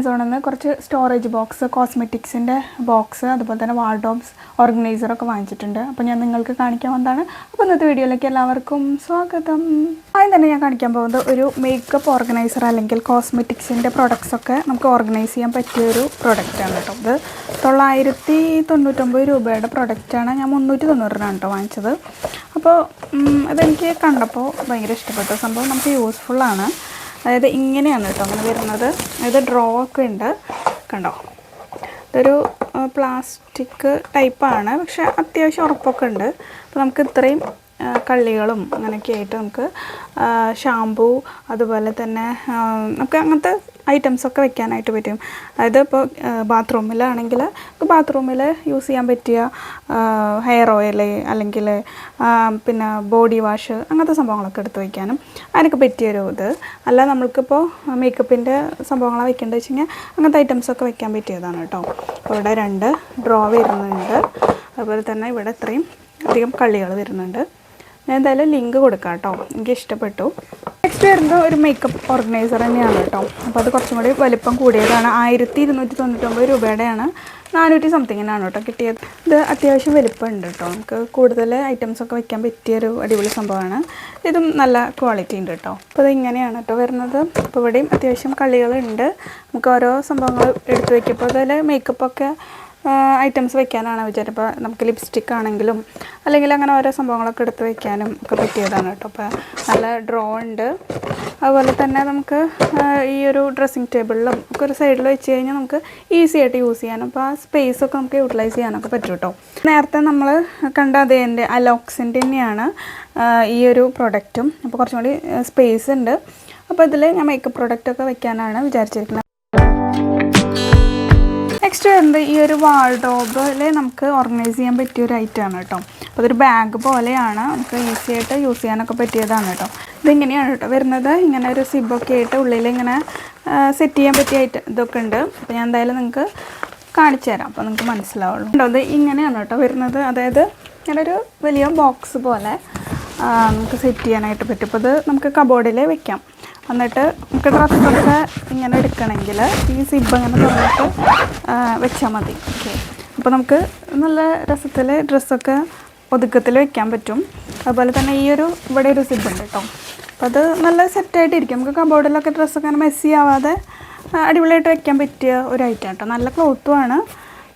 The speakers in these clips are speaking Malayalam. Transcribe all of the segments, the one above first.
ആമസോണിൽ നിന്ന് കുറച്ച് സ്റ്റോറേജ് ബോക്സ്, കോസ്മെറ്റിക്സിൻ്റെ ബോക്സ്, അതുപോലെ തന്നെ വാർഡ്രോബ്സ്, ഓർഗനൈസറൊക്കെ വാങ്ങിച്ചിട്ടുണ്ട്. അപ്പോൾ ഞാൻ നിങ്ങൾക്ക് കാണിക്കാൻ വന്നതാണ്. അപ്പോൾ ഇന്നത്തെ വീഡിയോയിലേക്ക് എല്ലാവർക്കും സ്വാഗതം. ആദ്യം തന്നെ ഞാൻ കാണിക്കാൻ പോകുന്നത് ഒരു മേക്കപ്പ് ഓർഗനൈസർ അല്ലെങ്കിൽ കോസ്മെറ്റിക്സിൻ്റെ പ്രൊഡക്ട്സൊക്കെ നമുക്ക് ഓർഗനൈസ് ചെയ്യാൻ പറ്റിയൊരു പ്രൊഡക്റ്റാണ് കേട്ടോ. ഇത് 999 രൂപയുടെ പ്രൊഡക്റ്റാണ്. ഞാൻ 390 കേട്ടോ വാങ്ങിച്ചത്. അപ്പോൾ അതെനിക്ക് കണ്ടപ്പോൾ ഭയങ്കര ഇഷ്ടപ്പെട്ട സംഭവം. നമുക്ക് യൂസ്ഫുള്ളാണ്. അതായത് ഇങ്ങനെയാണ് കേട്ടോ അങ്ങനെ വരുന്നത്. അതായത് ഡ്രോ ഒക്കെ ഉണ്ട്, കണ്ടോ. ഇതൊരു പ്ലാസ്റ്റിക് ടൈപ്പാണ്, പക്ഷെ അത്യാവശ്യം ഉറപ്പൊക്കെ ഉണ്ട്. അപ്പോൾ നമുക്ക് ഇത്രയും കള്ളികളും അങ്ങനെയൊക്കെ ആയിട്ട് നമുക്ക് ഷാമ്പൂ, അതുപോലെ തന്നെ നമുക്ക് അങ്ങനത്തെ ഐറ്റംസൊക്കെ വെക്കാനായിട്ട് പറ്റും. അതായത് ഇപ്പോൾ ബാത്റൂമിലാണെങ്കിൽ ബാത്റൂമിൽ യൂസ് ചെയ്യാൻ പറ്റിയ ഹെയർ ഓയിൽ അല്ലെങ്കിൽ പിന്നെ ബോഡി വാഷ് അങ്ങനത്തെ സംഭവങ്ങളൊക്കെ എടുത്ത് വയ്ക്കാനും അതിനൊക്കെ പറ്റിയൊരു ഇത്. അല്ല നമ്മൾക്കിപ്പോൾ മേക്കപ്പിൻ്റെ സംഭവങ്ങളാണ് വെക്കേണ്ടത് വെച്ച് കഴിഞ്ഞാൽ അങ്ങനത്തെ ഐറ്റംസൊക്കെ വെക്കാൻ പറ്റിയതാണ് കേട്ടോ. അപ്പോൾ ഇവിടെ 2 ഡ്രോ വരുന്നുണ്ട്. അതുപോലെ തന്നെ ഇവിടെ ഇത്രയും അധികം കള്ളികൾ വരുന്നുണ്ട്. ഞാൻ എന്തായാലും ലിങ്ക് കൊടുക്കാം കേട്ടോ, എനിക്ക് ഇഷ്ടപ്പെട്ടു. നെക്സ്റ്റ് വരുന്നത് ഒരു മേക്കപ്പ് ഓർഗനൈസർ തന്നെയാണ് കേട്ടോ. അപ്പോൾ അത് കുറച്ചും കൂടി വലിപ്പം കൂടിയതാണ്. 1299 രൂപയുടെയാണ്. 400 സംതിങ്ങിനാണ് കേട്ടോ കിട്ടിയത്. ഇത് അത്യാവശ്യം വലിപ്പമുണ്ട് കേട്ടോ. നമുക്ക് കൂടുതൽ ഐറ്റംസൊക്കെ വെക്കാൻ പറ്റിയൊരു അടിപൊളി സംഭവമാണ്. ഇതും നല്ല ക്വാളിറ്റി ഉണ്ട് കേട്ടോ. അപ്പോൾ ഇത് ഇങ്ങനെയാണ് കേട്ടോ വരുന്നത്. അപ്പോൾ ഇവിടെയും അത്യാവശ്യം കളികളുണ്ട്. നമുക്ക് ഓരോ സംഭവങ്ങൾ എടുത്ത് വയ്ക്കുമ്പോൾ അതിൽ മേക്കപ്പൊക്കെ ഐറ്റംസ് വെക്കാനാണ് വിചാരിച്ചത്. ഇപ്പോൾ നമുക്ക് ലിപ്സ്റ്റിക് ആണെങ്കിലും അല്ലെങ്കിൽ അങ്ങനെ ഓരോ സംഭവങ്ങളൊക്കെ എടുത്ത് വെക്കാനും ഒക്കെ പറ്റിയതാണ് കേട്ടോ. അപ്പോൾ നല്ല ഡ്രോ ഉണ്ട്. അതുപോലെ തന്നെ നമുക്ക് ഈ ഒരു ഡ്രസ്സിങ് ടേബിളിലും ഒക്കെ ഒരു സൈഡിൽ വെച്ച് കഴിഞ്ഞാൽ നമുക്ക് ഈസി ആയിട്ട് യൂസ് ചെയ്യാനും അപ്പോൾ ആ സ്പേസൊക്കെ നമുക്ക് യൂട്ടിലൈസ് ചെയ്യാനൊക്കെ പറ്റും കേട്ടോ. നേരത്തെ നമ്മൾ കണ്ട അതേൻ്റെ അലോക്സിൻ്റെ തന്നെയാണ് ഈ ഒരു പ്രൊഡക്റ്റും. അപ്പോൾ കുറച്ചും കൂടി സ്പേസ് ഉണ്ട്. അപ്പോൾ ഇതിൽ ഞാൻ മേക്കപ്പ് പ്രൊഡക്റ്റൊക്കെ വെക്കാനാണ് വിചാരിച്ചിരിക്കുന്നത്. നെക്സ്റ്റ് വരുന്നത് ഈ ഒരു വാർഡ്രോബിൽ നമുക്ക് ഓർഗനൈസ് ചെയ്യാൻ പറ്റിയൊരു ഐറ്റമാണ് കേട്ടോ. അപ്പോൾ അതൊരു ബാഗ് പോലെയാണ്, നമുക്ക് ഈസി ആയിട്ട് യൂസ് ചെയ്യാനൊക്കെ പറ്റിയതാണ് കേട്ടോ. ഇതിങ്ങനെയാണ് കേട്ടോ വരുന്നത്. ഇങ്ങനെ ഒരു സിബൊക്കെ ആയിട്ട് ഉള്ളിൽ ഇങ്ങനെ സെറ്റ് ചെയ്യാൻ പറ്റിയ ഇതൊക്കെ ഉണ്ട്. അപ്പോൾ ഞാൻ എന്തായാലും നിങ്ങൾക്ക് കാണിച്ചു തരാം, അപ്പോൾ നിങ്ങൾക്ക് മനസ്സിലാവുള്ളൂ കേട്ടോ. അത് ഇങ്ങനെയാണ് കേട്ടോ വരുന്നത്. അതായത് ഇങ്ങനൊരു വലിയ ബോക്സ് പോലെ നമുക്ക് സെറ്റ് ചെയ്യാനായിട്ട് പറ്റും. അപ്പോൾ ഇത് നമുക്ക് കബോർഡിൽ വെക്കാം. എന്നിട്ട് നമുക്ക് ഡ്രസ്സൊക്കെ ഇങ്ങനെ എടുക്കണമെങ്കിൽ ഈ സിബ് അങ്ങനെ തുറന്നിട്ട് വെച്ചാൽ മതി. ഓക്കെ, അപ്പോൾ നമുക്ക് നല്ല രസത്തിൽ ഡ്രസ്സൊക്കെ ഒതുക്കത്തിൽ വെക്കാൻ പറ്റും. അതുപോലെ തന്നെ ഈ ഒരു ഇവിടെ ഒരു സിബ് ഉണ്ട് കേട്ടോ. അപ്പോൾ അത് നല്ല സെറ്റായിട്ടിരിക്കും. നമുക്ക് കബോർഡിലൊക്കെ ഡ്രസ്സൊക്കെ അങ്ങനെ മെസ്സി ആവാതെ അടിപൊളിയായിട്ട് വെക്കാൻ പറ്റിയ ഒരു ഐറ്റം കേട്ടോ. നല്ല ക്ലോത്തുമാണ്,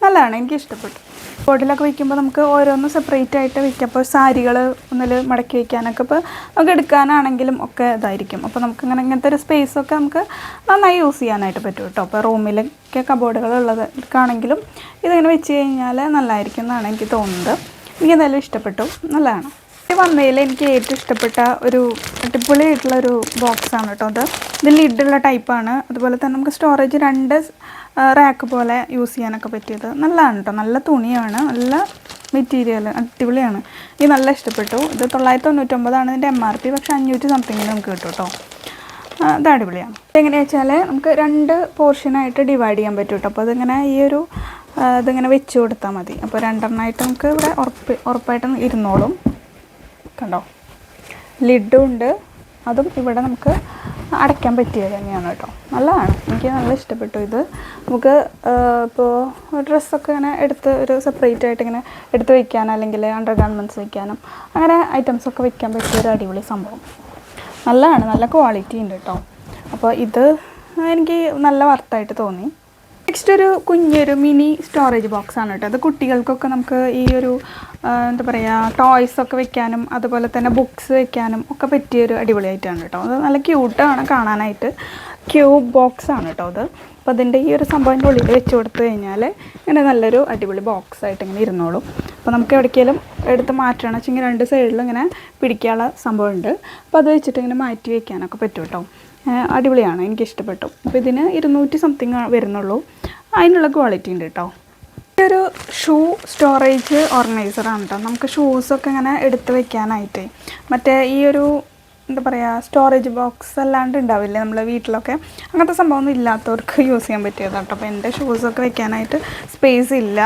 നല്ലതാണ്, എനിക്ക് ഇഷ്ടപ്പെട്ടു. ബോർഡിലൊക്കെ വയ്ക്കുമ്പോൾ നമുക്ക് ഓരോന്നും സെപ്പറേറ്റ് ആയിട്ട് വയ്ക്കാം. അപ്പോൾ സാരികൾ ഒന്നിൽ മടക്കി വയ്ക്കാനൊക്കെ ഇപ്പോൾ നമുക്ക് എടുക്കാനാണെങ്കിലും ഒക്കെ ഇതായിരിക്കും. അപ്പോൾ നമുക്ക് ഇങ്ങനത്തെ ഒരു സ്പേസൊക്കെ നമുക്ക് നന്നായി യൂസ് ചെയ്യാനായിട്ട് പറ്റും കേട്ടോ. അപ്പോൾ റൂമിലൊക്കെ കബോർഡുകളുള്ളത് എടുക്കുകയാണെങ്കിലും ഇതിങ്ങനെ വെച്ച് കഴിഞ്ഞാൽ നല്ലതായിരിക്കും എന്നാണ് എനിക്ക് തോന്നുന്നത്. എനിക്ക് എന്തായാലും ഇഷ്ടപ്പെട്ടു, നല്ലതാണ്. വന്നതിൽ എനിക്ക് ഏറ്റവും ഇഷ്ടപ്പെട്ട ഒരു അടിപൊളിയായിട്ടുള്ളൊരു ബോക്സാണ് കേട്ടോ. ഇത് ലിഡുള്ള ടൈപ്പാണ്. അതുപോലെ തന്നെ നമുക്ക് സ്റ്റോറേജ് 2 റാക്ക് പോലെ യൂസ് ചെയ്യാനൊക്കെ പറ്റിയത് നല്ലതാണ് കേട്ടോ. നല്ല തുണിയാണ്, നല്ല മെറ്റീരിയൽ, അടിപൊളിയാണ്. എനിക്ക് നല്ല ഇഷ്ടപ്പെട്ടു. ഇത് 999 ഇതിൻ്റെ MRP, പക്ഷേ 500 സംതിങ്ങിന് നമുക്ക് കിട്ടും കേട്ടോ. ഇത് അടിപൊളിയാണ്. ഇതെങ്ങനെയാണെന്ന് വെച്ചാൽ നമുക്ക് 2 പോർഷനായിട്ട് ഡിവൈഡ് ചെയ്യാൻ പറ്റും കേട്ടോ. അപ്പോൾ അതിങ്ങനെ ഈ ഒരു ഇതിങ്ങനെ വെച്ച് കൊടുത്താൽ മതി. അപ്പോൾ 2 എണ്ണമായിട്ട് നമുക്ക് ഇവിടെ ഉറപ്പായിട്ടും ഇരുന്നോളും. കണ്ടോ, ലിഡും ഉണ്ട്. അതും ഇവിടെ നമുക്ക് അടയ്ക്കാൻ പറ്റിയത് തന്നെയാണ് കേട്ടോ. നല്ലതാണ്, എനിക്ക് നല്ല ഇഷ്ടപ്പെട്ടു. ഇത് നമുക്ക് ഇപ്പോൾ ഡ്രസ്സൊക്കെ ഇങ്ങനെ എടുത്ത് ഒരു സെപ്പറേറ്റ് ആയിട്ട് ഇങ്ങനെ എടുത്ത് വയ്ക്കാനും അല്ലെങ്കിൽ അണ്ടർ ഗാർമെൻറ്റ്സ് വയ്ക്കാനും അങ്ങനെ ഐറ്റംസൊക്കെ വയ്ക്കാൻ പറ്റിയൊരു അടിപൊളി സംഭവം. നല്ലതാണ്, നല്ല ക്വാളിറ്റി ഉണ്ട് കേട്ടോ. അപ്പോൾ ഇത് എനിക്ക് നല്ല വർത്തായിട്ട് തോന്നി. നെക്സ്റ്റ് ഒരു കുഞ്ഞൊരു മിനി സ്റ്റോറേജ് ബോക്സാണ് കേട്ടോ. അത് കുട്ടികൾക്കൊക്കെ നമുക്ക് ഈ ഒരു എന്താ പറയുക ടോയ്സൊക്കെ വെക്കാനും അതുപോലെ തന്നെ ബുക്സ് വെക്കാനും ഒക്കെ പറ്റിയൊരു അടിപൊളിയായിട്ടാണ് കേട്ടോ. അത് നല്ല ക്യൂട്ടാണ് കാണാനായിട്ട്. ക്യൂബ് ബോക്സാണ് കേട്ടോ അത്. അപ്പോൾ അതിൻ്റെ ഈ ഒരു സംഭവത്തിൻ്റെ ഉള്ളിൽ വെച്ച് കൊടുത്തു കഴിഞ്ഞാൽ ഇങ്ങനെ നല്ലൊരു അടിപൊളി ബോക്സായിട്ട് ഇങ്ങനെ ഇരുന്നോളും. അപ്പോൾ നമുക്ക് എവിടേക്കെങ്കിലും എടുത്ത് മാറ്റണം വെച്ചെങ്കിൽ 2 സൈഡിലും ഇങ്ങനെ പിടിക്കാനുള്ള സംഭവമുണ്ട്. അപ്പോൾ അത് വെച്ചിട്ട് ഇങ്ങനെ മാറ്റി വയ്ക്കാനൊക്കെ പറ്റും കേട്ടോ. അടിപൊളിയാണ്, എനിക്കിഷ്ടപ്പെട്ടു. അപ്പോൾ ഇതിന് 200 സംതിങ് വരുന്നുള്ളൂ. അതിനുള്ള ക്വാളിറ്റി ഉണ്ട് കേട്ടോ. ഒരു ഷൂ സ്റ്റോറേജ് ഓർഗനൈസറാണ് കേട്ടോ. നമുക്ക് ഷൂസൊക്കെ ഇങ്ങനെ എടുത്ത് വെക്കാനായിട്ട് മറ്റേ ഈ ഒരു എന്താ പറയുക സ്റ്റോറേജ് ബോക്സ് അല്ലാണ്ട് ഉണ്ടാവില്ലേ നമ്മളെ വീട്ടിലൊക്കെ, അങ്ങനത്തെ സംഭവമൊന്നും ഇല്ലാത്തവർക്ക് യൂസ് ചെയ്യാൻ പറ്റിയതാണ് കേട്ടോ. അപ്പോൾ എൻ്റെ ഷൂസൊക്കെ വെക്കാനായിട്ട് സ്പേസ് ഇല്ല.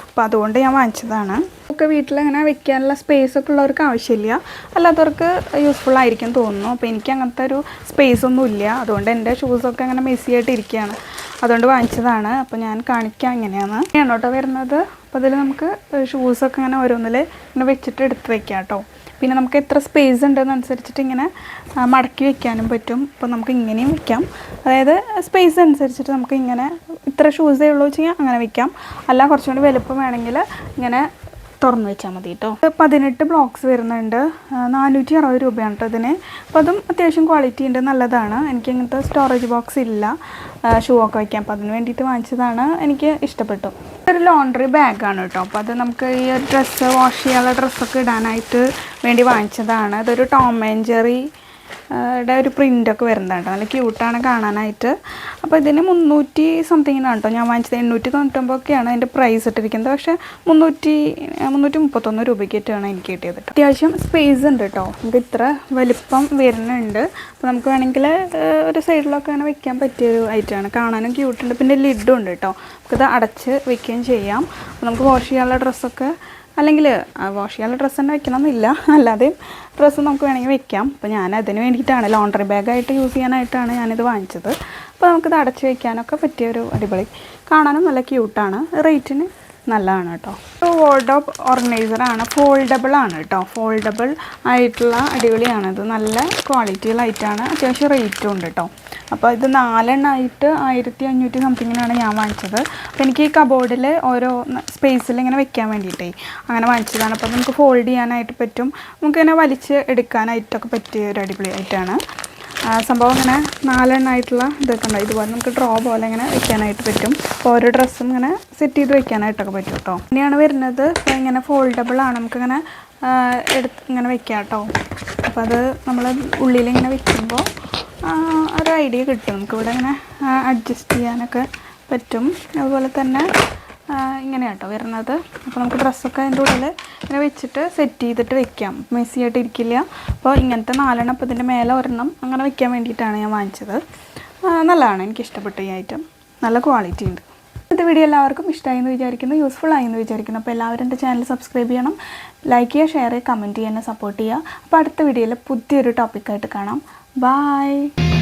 അപ്പോൾ അതുകൊണ്ട് ഞാൻ വാങ്ങിച്ചതാണ്. ഒക്കെ വീട്ടിലങ്ങനെ വെക്കാനുള്ള സ്പേസൊക്കെ ഉള്ളവർക്ക് ആവശ്യമില്ല, അല്ലാത്തവർക്ക് യൂസ്ഫുൾ ആയിരിക്കും തോന്നുന്നു. അപ്പോൾ എനിക്ക് അങ്ങനത്തെ ഒരു സ്പേസ് ഒന്നും ഇല്ല. അതുകൊണ്ട് എൻ്റെ ഷൂസൊക്കെ അങ്ങനെ മെസ്സിയായിട്ട് ഇരിക്കുകയാണ്. അതുകൊണ്ട് വാങ്ങിച്ചതാണ്. അപ്പോൾ ഞാൻ കാണിക്കാം ഇങ്ങനെയാണ് കേട്ടോ വരുന്നത്. അപ്പോൾ അതിൽ നമുക്ക് ഷൂസൊക്കെ ഇങ്ങനെ ഓരോന്നിൽ ഇങ്ങനെ വെച്ചിട്ട് എടുത്ത് വെക്കാം കേട്ടോ. പിന്നെ നമുക്ക് എത്ര സ്പേസ് ഉണ്ടെന്നനുസരിച്ചിട്ട് ഇങ്ങനെ മടക്കി വെക്കാനും പറ്റും. അപ്പോൾ നമുക്ക് ഇങ്ങനെയും വെക്കാം, അതായത് സ്പേസ് അനുസരിച്ചിട്ട് നമുക്ക് ഇങ്ങനെ ഇത്ര ഷൂസേ ഉള്ളൂ വെച്ച് കഴിഞ്ഞാൽ അങ്ങനെ വെക്കാം. അല്ല കുറച്ചും കൂടി വലുപ്പം വേണമെങ്കിൽ ഇങ്ങനെ തുറന്ന് വെച്ചാൽ മതി കേട്ടോ. 18 ബ്ലോക്സ് വരുന്നുണ്ട്, 460 രൂപയാണ് കേട്ടോ ഇതിന്. അപ്പോൾ അതും അത്യാവശ്യം ക്വാളിറ്റി ഉണ്ട്, നല്ലതാണ്. എനിക്ക് ഇങ്ങനത്തെ സ്റ്റോറേജ് ബോക്സ് ഇല്ല ഷൂ ഒക്കെ വയ്ക്കാം, അപ്പോൾ അതിന് വേണ്ടിയിട്ട് വാങ്ങിച്ചതാണ്. എനിക്ക് ഇഷ്ടപ്പെട്ടു. ഒരു ലോണ്ട്രി ബാഗാണ് കേട്ടോ. അപ്പോൾ അത് നമുക്ക് ഈ ഒരു ഡ്രസ്സ് വാഷ് ചെയ്യാനുള്ള ഡ്രസ്സൊക്കെ ഇടാനായിട്ട് വേണ്ടി വാങ്ങിച്ചതാണ്. ഇതൊരു ടോം ആൻഡ് ജെറി ഒരു പ്രിൻ്റൊക്കെ വരുന്നുണ്ട്, നല്ല ക്യൂട്ടാണ് കാണാനായിട്ട്. അപ്പോൾ ഇതിന് 300 സംതിങ്ങിനാണ് കേട്ടോ ഞാൻ വാങ്ങിച്ചത്. 899 അതിൻ്റെ പ്രൈസ് ഇട്ടിരിക്കുന്നത്. പക്ഷേ 331 രൂപയ്ക്കിട്ടാണ് എനിക്ക് കിട്ടിയത് കേട്ടോ. അത്യാവശ്യം സ്പേസ് ഉണ്ട് കേട്ടോ, നമുക്ക് ഇത്ര വലിപ്പം വരുന്നുണ്ട്. അപ്പോൾ നമുക്ക് വേണമെങ്കിൽ ഒരു സൈഡിലൊക്കെ അങ്ങനെ വെക്കാൻ പറ്റിയൊരു ഐറ്റമാണ്, കാണാനും ക്യൂട്ടുണ്ട്. പിന്നെ ലിഡും ഉണ്ട് കേട്ടോ, നമുക്കിത് അടച്ച് വെക്കുകയും ചെയ്യാം. അപ്പോൾ നമുക്ക് വാഷ് ചെയ്യാനുള്ള ഡ്രസ്സൊക്കെ, അല്ലെങ്കിൽ വാഷ് ചെയ്യാനുള്ള ഡ്രസ്സ് തന്നെ വെക്കണമെന്നില്ല, അല്ലാതെയും ഡ്രസ്സ് നമുക്ക് വേണമെങ്കിൽ വെക്കാം. അപ്പോൾ ഞാൻ അതിന് വേണ്ടിയിട്ടാണ്, ലോണ്ട്രി ബാഗായിട്ട് യൂസ് ചെയ്യാനായിട്ടാണ് ഞാനിത് വാങ്ങിച്ചത്. അപ്പോൾ നമുക്കിത് അടച്ച് വെക്കാനൊക്കെ പറ്റിയൊരു അടിപൊളി, കാണാനും നല്ല ക്യൂട്ടാണ്, റേറ്റിന് നല്ലതാണ് കേട്ടോ. വാർഡ്രോബ് ഓർഗനൈസറാണ്, ഫോൾഡബിൾ ആണ് കേട്ടോ. ഫോൾഡബിൾ ആയിട്ടുള്ള അടിപൊളിയാണിത്, നല്ല ക്വാളിറ്റി ലൈറ്റാണ്, അത്യാവശ്യം റേറ്റും ഉണ്ട് കേട്ടോ. അപ്പോൾ ഇത് 4 എണ്ണമായിട്ട് 1500 സംതിങ്ങിനാണ് ഞാൻ വാങ്ങിച്ചത്. അപ്പോൾ എനിക്ക് ഈ കബോർഡിൽ ഓരോ സ്പേസിൽ ഇങ്ങനെ വെക്കാൻ വേണ്ടിയിട്ടേ അങ്ങനെ വാങ്ങിച്ചതാണ്. അപ്പോൾ നമുക്ക് ഫോൾഡ് ചെയ്യാനായിട്ട് പറ്റും, നമുക്കിങ്ങനെ വലിച്ച് എടുക്കാനായിട്ടൊക്കെ പറ്റിയ ഒരു അടിപൊളിയായിട്ടാണ് സംഭവം. ഇങ്ങനെ 4 എണ്ണമായിട്ടുള്ള ഇതൊക്കെ ഉണ്ട്, ഇതുപോലെ നമുക്ക് ഡ്രോ പോലെ ഇങ്ങനെ വെക്കാനായിട്ട് പറ്റും. അപ്പോൾ ഓരോ ഡ്രസ്സും ഇങ്ങനെ സെറ്റ് ചെയ്ത് വെക്കാനായിട്ടൊക്കെ പറ്റും കേട്ടോ. ഇങ്ങനെയാണ് വരുന്നത്. അപ്പോൾ ഇങ്ങനെ ഫോൾഡബിളാണ്, നമുക്കിങ്ങനെ ഇങ്ങനെ വെക്കാം കേട്ടോ. അപ്പോൾ അത് നമ്മൾ ഉള്ളിലിങ്ങനെ വെക്കുമ്പോൾ ഒരു ഐഡിയ കിട്ടും, നമുക്കിവിടെ ഇങ്ങനെ അഡ്ജസ്റ്റ് ചെയ്യാനൊക്കെ പറ്റും. അതുപോലെ തന്നെ ഇങ്ങനെയാണ് കേട്ടോ വരുന്നത്. അപ്പോൾ നമുക്ക് ഡ്രസ്സൊക്കെ അതിൻ്റെ ഉള്ളിൽ ഇങ്ങനെ വെച്ചിട്ട് സെറ്റ് ചെയ്തിട്ട് വെക്കാം, മെസ്സി ആയിട്ട് ഇരിക്കില്ല. അപ്പോൾ ഇങ്ങനത്തെ 4 എണ്ണം, അപ്പോൾ ഇതിൻ്റെ മേലെ ഒരെണ്ണം അങ്ങനെ വെക്കാൻ വേണ്ടിയിട്ടാണ് ഞാൻ വാങ്ങിച്ചത്. നല്ലതാണ്, എനിക്കിഷ്ടപ്പെട്ടു ഈ ഐറ്റം, നല്ല ക്വാളിറ്റി ഉണ്ട്. ഇന്നത്തെ വീഡിയോ എല്ലാവർക്കും ഇഷ്ടമായി എന്ന് വിചാരിക്കുന്നു, യൂസ്ഫുൾ ആയി എന്ന് വിചാരിക്കുന്നു. അപ്പോൾ എല്ലാവരും എൻ്റെ ചാനൽ സബ്സ്ക്രൈബ് ചെയ്യണം, ലൈക്ക് ചെയ്യുക, ഷെയർ ചെയ്യുക, കമൻറ്റ് ചെയ്യുക, എന്നെ സപ്പോർട്ട് ചെയ്യുക. അപ്പോൾ അടുത്ത വീഡിയോയിൽ പുതിയൊരു ടോപ്പിക്കായിട്ട് കാണാം. Bye.